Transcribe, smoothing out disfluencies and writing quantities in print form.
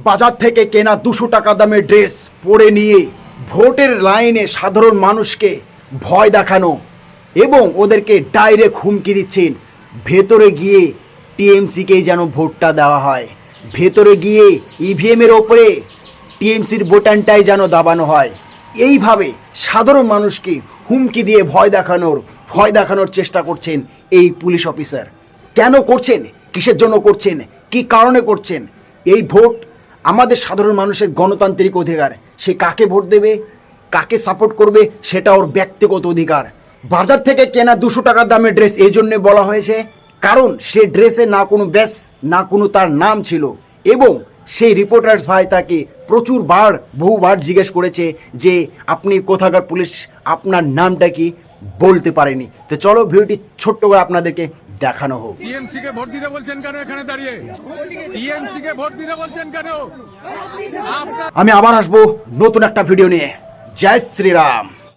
বাজার থেকে কেনা 200 টাকা দামের ড্রেস পরে নিয়ে ভোটের লাইনে সাধারণ মানুষকে ভয় দেখানো এবং ওদেরকে ডাইরেক্ট হুমকি দিচ্ছেন ভেতরে গিয়ে টিএমসিকেই যেন ভোটটা দেওয়া হয়, ভেতরে গিয়ে ইভিএমের ওপরে টিএমসির বোতামটাই যেন দাবানো হয়। এইভাবে সাধারণ মানুষকে হুমকি দিয়ে ভয় দেখানোর চেষ্টা করছেন এই পুলিশ অফিসার। কেন করছেন, কিসের জন্য করছেন, কি কারণে করছেন? এই ভোট আমাদের সাধারণ মানুষের গণতান্ত্রিক অধিকার। সে কাকে ভোট দেবে, কাকে সাপোর্ট করবে সেটা ওর ব্যক্তিগত অধিকার। বাজার থেকে কেনা 200 টাকার দামের ড্রেস এই জন্যে বলা হয়েছে কারণ সে ড্রেসে না কোনো ব্যাস না কোনো তার নাম ছিল এবং সেই রিপোর্টার্স ভাই তাকে বহুবার জিজ্ঞেস করেছে যে আপনি কোথাকার পুলিশ, আপনার নামটা কি, বলতে পারেনি। তো চলো ভিডিওটি ছোট্ট করে আপনাদেরকে দেখানো হোক। টিএমসি কে ভোট দিতে বলছেন কেন? এখানে দাঁড়িয়ে টিএমসি কে ভোট দিতে বলছেন কেন? আমি আবার আসবো নতুন একটা ভিডিও নিয়ে। জয় শ্রীরাম।